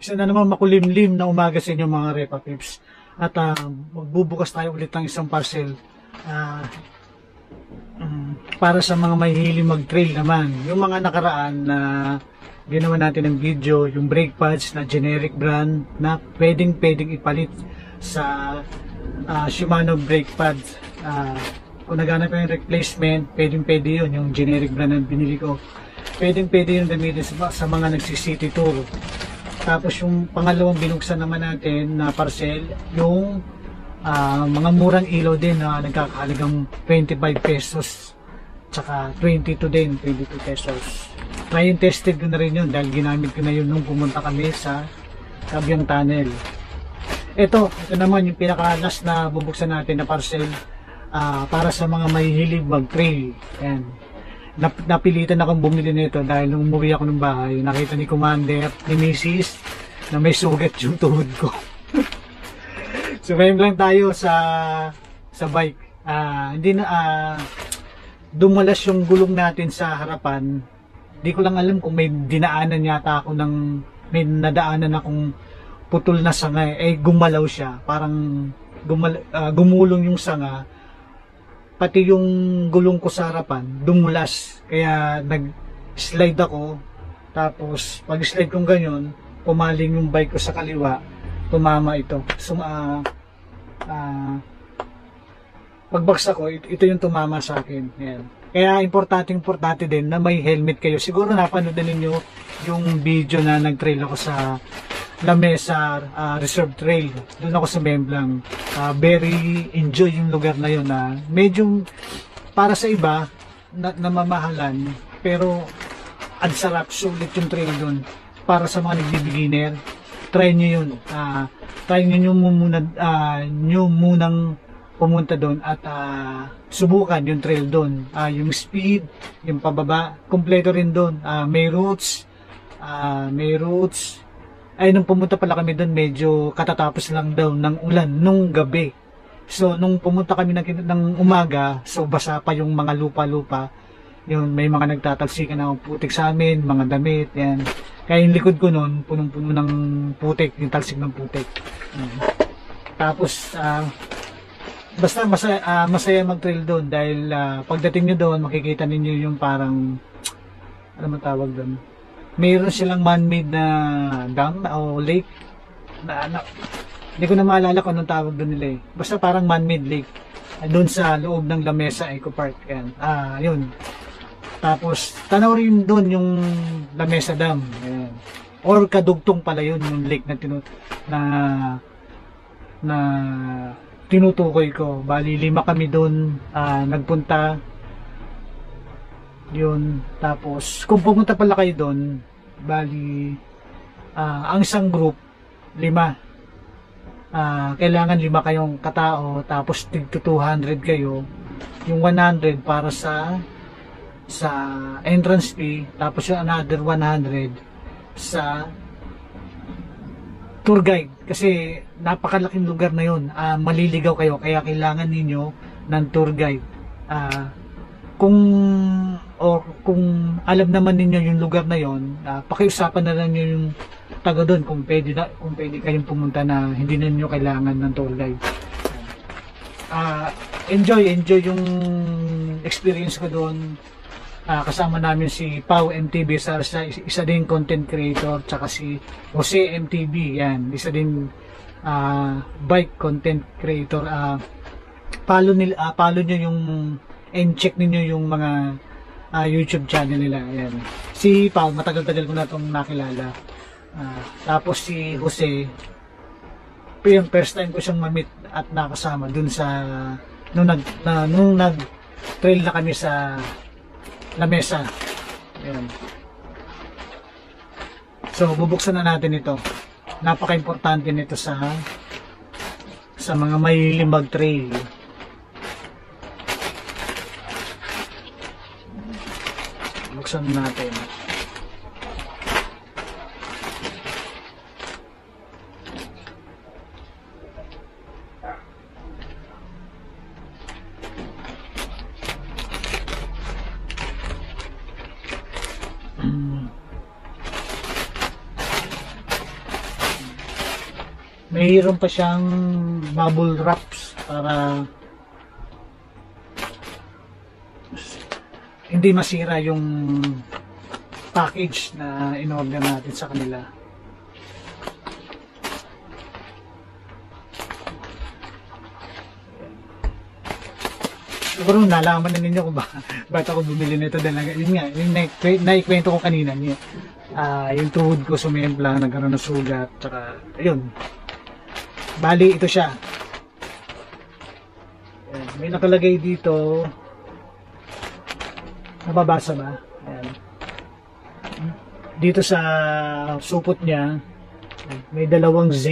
Isa na naman makulimlim na umaga sa inyo mga Repa Pips. At magbubukas tayo ulit ng isang parcel para sa mga mahihiling mag-trail naman. Yung mga nakaraan na ginawa natin ng video, yung brake pads na generic brand na pwedeng ipalit sa Shimano brake pads. Kung naghanap yung replacement, pwede yun, yung generic brand na binili ko. Pwede yun gamitin sa mga nagsisity tour. Tapos yung pangalawang binuksan naman natin na parcel, yung mga murang ilaw din na nagkakahalagang 25 pesos. Tsaka 22 din, 22 pesos. Try and tested ko na rin yun dahil ginamit ko na yun nung pumunta kami sa Cabiang Tunnel. Ito naman yung pinaka-last na bubuksan natin na parcel para sa mga mahihilig mag-trail. Ayan. Napilitan akong bumili nito dahil nung umuwi ako ng bahay, nakita ni Commander, ni Mrs. na may sugat yung tuhod ko. So ngayon lang tayo sa bike. Dumalas yung gulong natin sa harapan. Di ko lang alam kung may dinaanan yata ako may nadaanan akong putol na sanga, gumalaw siya. Parang gumulong yung sanga. Pati yung gulong ko sa harapan, dumulas. Kaya nag-slide ako. Tapos, pag-slide kong ganyan, pumaling yung bike ko sa kaliwa. Tumama ito. So, pagbagsak ko, ito yung tumama sa akin. Ayan. Kaya importante din na may helmet kayo. Siguro napanood na ninyo yung video na nag-trail ako sa La Mesa Reserve Trail. Doon ako sa Memblang. Very enjoy yung lugar na yun. Medyo para sa iba na mamahalan, pero ang sarap, sulit yung trail doon. Para sa mga nagbi-beginner, try nyo yun. Try nyo munang pumunta doon at subukan yung trail doon. Yung speed, yung pababa, kompleto rin doon. May routes. Ay, nung pumunta pala kami doon, medyo katatapos lang daw ng ulan nung gabi. So, nung pumunta kami ng umaga, so basa pa yung mga lupa-lupa. Yung may mga nagtatalsikan ng putik sa amin, mga damit, yan. Kaya yung likod ko noon, punong-puno ng putik, yung talsik ng putik. Tapos, basta masaya mag-trail doon dahil pagdating nyo doon, makikita ninyo yung parang, ano man tawag doon? Mayroon silang man-made na dam o lake hindi ko na maalala kung anong tawag doon nila basta parang man-made lake doon sa loob ng La Mesa Eco Park. Yan. Yun. Tapos tanaw rin doon yung La Mesa Dam. Yan. Or kadugtong pala yun yung lake na tinutukoy ko. Bali 5 kami doon nagpunta. Yun, tapos kung pumunta pala kayo doon, bali ang isang group 5, kailangan 5 kayong katao, tapos tig 200 kayo, yung 100 para sa entrance fee, tapos yung another 100 sa tour guide, kasi napakalaking lugar na yun. Maliligaw kayo, kaya kailangan ninyo ng tour guide. Kung alam naman ninyo yung lugar na yon, pakiusapan na lang yung taga doon kung pwede kayong pumunta na hindi na niyo kailangan ng tour guide. Enjoy yung experience ko doon. Kasama namin si Pau MTB Sarsa, isa din content creator, tsaka si Jose MTB, yan, isa din bike content creator. Follow nyo yung and check niyo yung mga YouTube channel nila. Ayan. Si Pao, matagal-tagal ko na itong nakilala. Tapos si Jose, yung first time ko siyang ma-meet at nakasama dun sa nung nag-trail na kami sa La Mesa. Ayan. So, bubuksan na natin ito. Napaka-importante nito sa mga mahilig mag-trail. Buksan natin. mayroon pa siyang bubble wraps para hindi masira yung package na in-order natin sa kanila. Siguro nalaman na ninyo kung ba't ako bumili nito dahil yun nga, yung naikwento ko kanina niya. Yung tuhod ko sumempla, nagkaroon ng sugat, tsaka ayun. Bali ito siya. Ayan, may nakalagay dito. Nababasa ba? Ayan. Dito sa supot niya, may dalawang Z.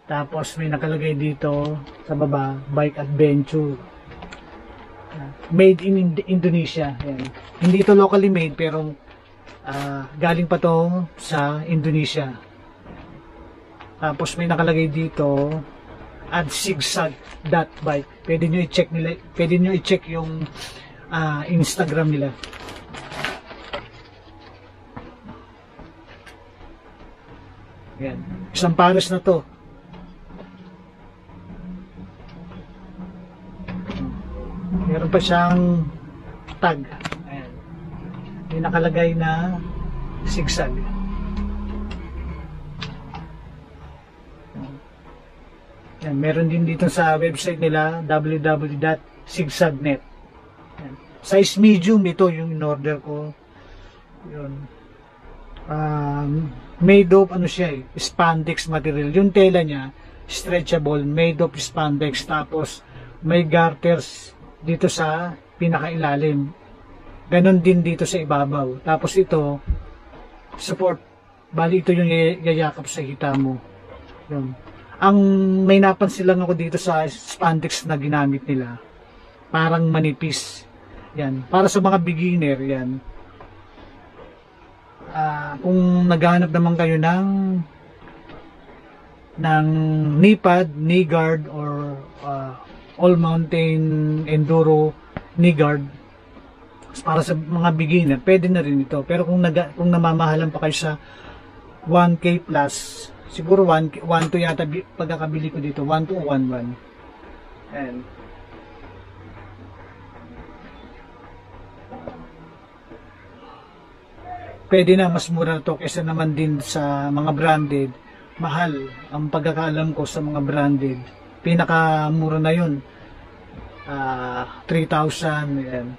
Tapos may nakalagay dito sa baba, Bike Adventure. Made in Indonesia. Ayan. Hindi ito locally made pero galing pa to sa Indonesia. Tapos may nakalagay dito at zigzag.bike. Pwede nyo i-check nila, pwede nyo i-check yung Instagram nila. Ayan. Isang pares na to. Meron pa siyang tag. Ayan. May nakalagay na zigzag. Ayan. Meron din dito sa website nila www.zigzagnet. Ayan. Size medium ito yung in-order ko. Yun. Made of ano siya spandex material. Yung tela niya stretchable, made of spandex. Tapos may garters dito sa pinakailalim. Ganon din dito sa ibabaw. Tapos ito support. Bali ito yung yayakap sa hita mo. Yun. Ang may napansin lang ako dito sa spandex na ginamit nila. Parang manipis. Yan. Para sa mga beginner yan. Kung naghahanap naman kayo ng knee pad, knee guard or all mountain enduro knee guard para sa mga beginner, pwede na rin ito. Pero kung namamahalan pa kayo sa 1K plus, siguro 1 to yata pagkakabili ko dito, 1 to 1.1. And pwede na, mas mura na to kaysa naman din sa mga branded. Mahal ang pagkakaalam ko sa mga branded. Pinakamura na yun, 3,000. Yan.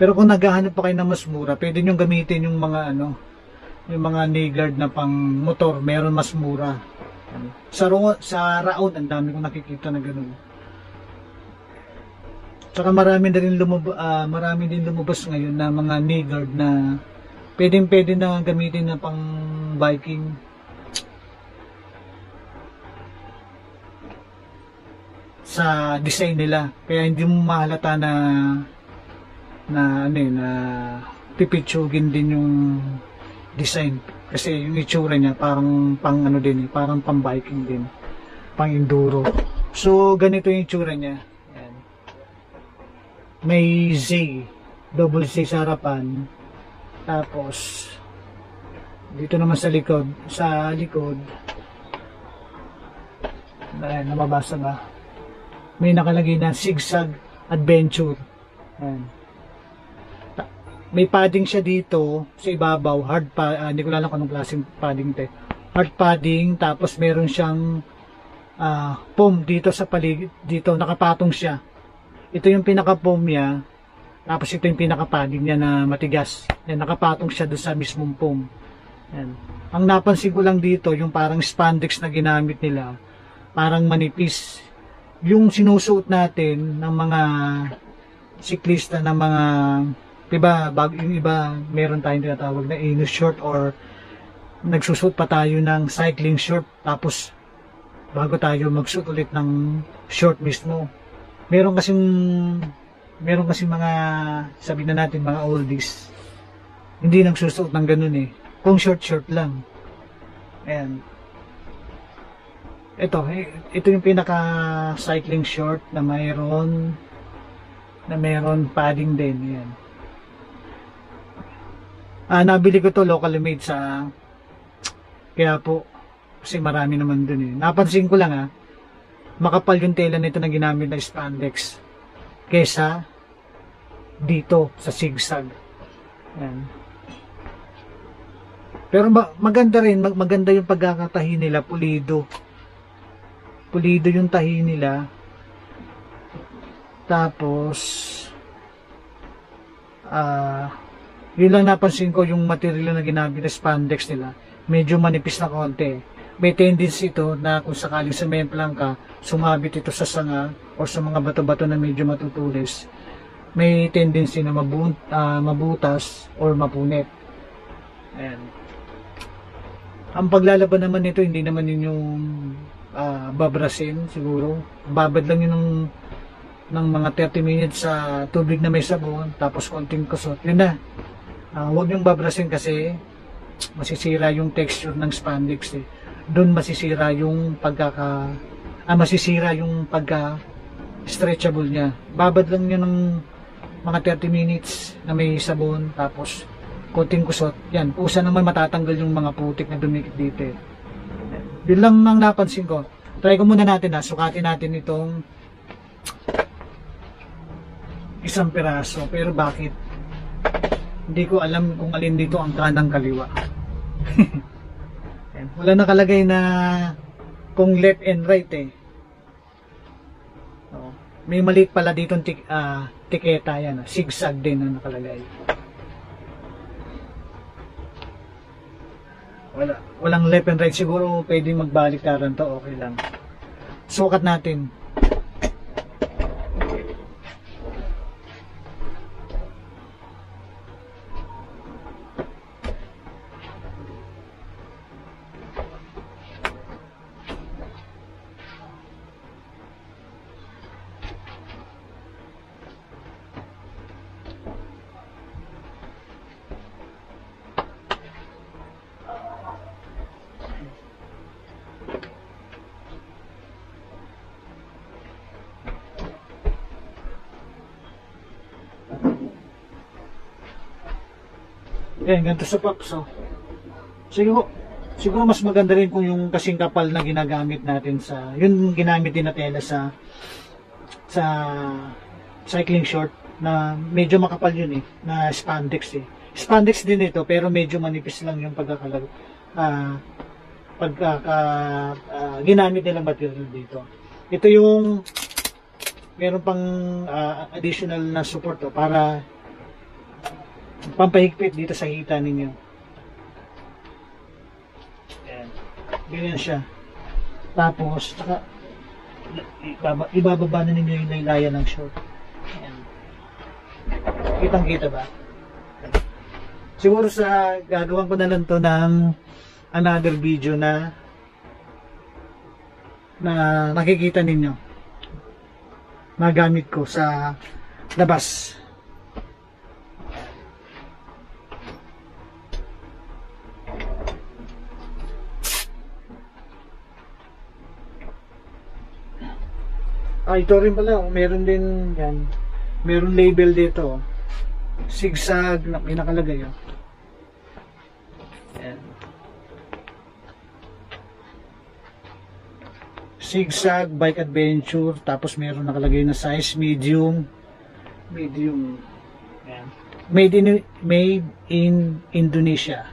Pero kung naghahanap pa kayo ng mas mura, pwede nyo gamitin yung mga yung mga knee guard na pang motor. Meron mas mura. Sa Raon, ang dami kong nakikita na ganun. Tsaka marami din lumabas ngayon na mga knee guard na pwede na gamitin na pang biking. Sa design nila. Kaya hindi mo mahalata na pipitsugin din yung design. Kasi yung itsura niya parang pang parang pang biking din. Pang enduro. So ganito yung itsura niya. Ayan. May Z, double Z sa harapan. Tapos dito naman sa likod, ayan, nababasa ba? May nakalagay na zigzag adventure. Ayan. May padding siya dito sa ibabaw, hindi ko alam kung anong klaseng padding ito. Hard padding, tapos meron siyang foam dito sa paligid, dito nakapatong siya. Ito yung pinaka foam niya. Tapos ito yung pinaka-padding niya na matigas. Yan, nakapatong siya doon sa mismong foam. Yan. Ang napansin ko lang dito, yung parang spandex na ginamit nila, parang manipis. Yung sinusuot natin ng mga siklista, ng mga, diba, yung iba, meron tayong tinatawag na inus short or nagsusuot pa tayo ng cycling short, tapos bago tayo magsuot ulit ng short mismo. Meron kasing mga, sabi na natin, mga oldies, hindi nagsusuot ng ganun kung short lang. Ayan. Ito yung pinaka cycling short na mayroon padding din. Ayan. Nabili ko to locally made sa Quiapo. Kasi marami naman dun eh. Napansin ko lang makapal yung tela nito na ginamit na spandex kesa dito sa zigzag. Yan. Pero maganda rin, maganda yung pagkakatahi nila, pulido. Pulido yung tahi nila. Tapos yun lang napansin ko, yung material na ginamit na spandex nila, medyo manipis na konti. May tendency ito na kung sakaling cement lang ka, sumabit ito sa sanga o sa mga bato-bato na medyo matutulis, may tendency na mabutas or mapunit. Ayan. Ang paglalaban naman nito, hindi naman yun yung babrasin siguro. Babad lang yun ng mga 30 minutes sa tubig na may sabon, tapos konting kusot. Yun na. Huwag yung babrasin kasi masisira yung texture ng spandex eh. Doon masisira yung stretchable niya. Babad lang yun ng mga 30 minutes na may sabon, tapos konting kusot. Yan, usa naman matatanggal yung mga putik na dumikit dito eh. Yun lang ang napansin ko. Try ko muna natin sukatin natin itong isang piraso. Pero bakit? Hindi ko alam kung alin dito ang kanang kaliwa. Wala nakalagay na kung left and right eh. May maliit pala dito tiketa yan. Zigzag din na nakalagay. Walang left and right. Siguro pwedeng magbaliktaran to. Okay lang. Sukat natin. Yan, ganito sa pops. Siguro mas maganda rin kung yung kasing kapal na ginagamit natin yung ginamit din na tela sa cycling short na medyo makapal yun eh, na spandex eh. Spandex din ito pero medyo manipis lang yung ginamit nilang material dito. Ito yung meron pang additional na support para pampahigpit dito sa hita ninyo. Ayan. Ganyan siya. Tapos, ibababa na ninyo yung laylayan ng short. Ayan. Kitang-kita ba? Siguro gagawin ko na lang to ng another video na nakikita ninyo. Magamit ko sa labas. Ito rin pala, meron din yan. Meron label dito. Zigzag na pinakalagay. Ayan. Zigzag Bike Adventure, tapos meron nakalagay na size medium. Ayan. Made in Indonesia.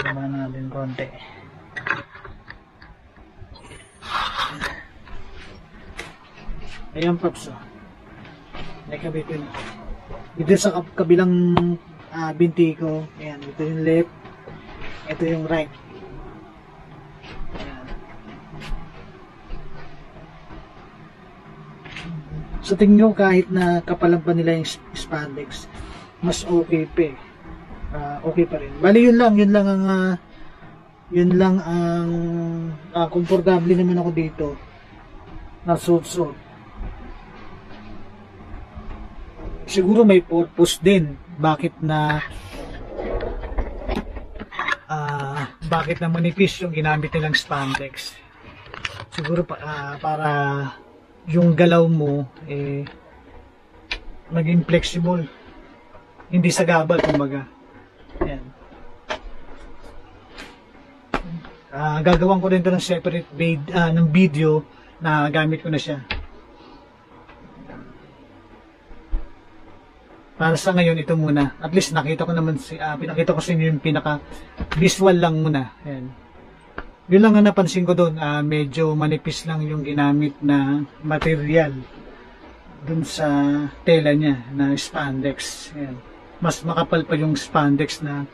Tama natin konti. Ayan paps. Nakabitin. Dito sa kabilang binti ko. Ayan, ito yung left. Ito yung right. Sa tingin nyo, kahit na kapalan pa nila yung spandex, mas okay pa eh. Okay pa rin. Bali yun lang ang komportable naman ako dito na suit. Siguro may purpose din bakit na manipis yung ginamit nilang spandex. Siguro para yung galaw mo maging flexible, hindi sagabal kumbaga. Ayan. Gagawin ko rin ito ng separate ng video na gamit ko na siya. Para sa ngayon, ito muna. At least nakita ko naman, pinakita ko sa inyo yung pinaka visual lang muna. Ayan. Yun lang ang napansin ko doon. Medyo manipis lang yung ginamit na material dun sa tela niya na spandex. Ayan. Mas makapal pa yung spandex na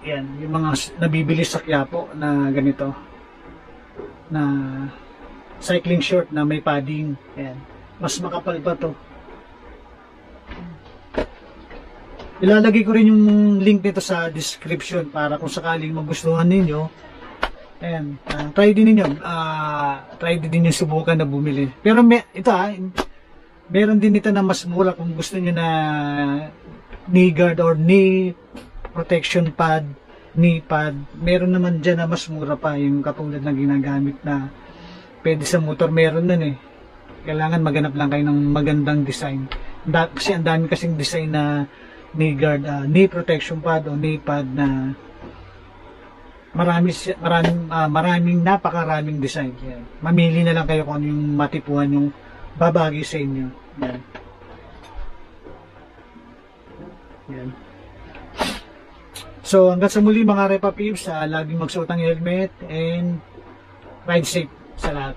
yan, yung mga nabibili sa Quiapo na ganito na cycling short na may padding. Ayan. Mas makapal pa to. Ilalagay ko rin yung link nito sa description para kung sakaling magustuhan ninyo. Ayan, try din ninyo subukan na bumili. Pero meron din ito na mas mura kung gusto niyo na knee guard or knee protection pad, knee pad. Meron naman dyan na mas mura pa yung katulad na ginagamit na pwede sa motor. Meron nun eh. Kailangan maghanap lang kayo ng magandang design. Kasi ang dami kasing design na knee guard, knee protection pad o knee pad na maraming napakaraming design. Yan. Mamili na lang kayo kung ano yung matipuhan yung babagi sa inyo. Yan. Yan. So hanggang sa muli mga Repa Peeps, laging magsuot ng helmet and ride safe sa lahat.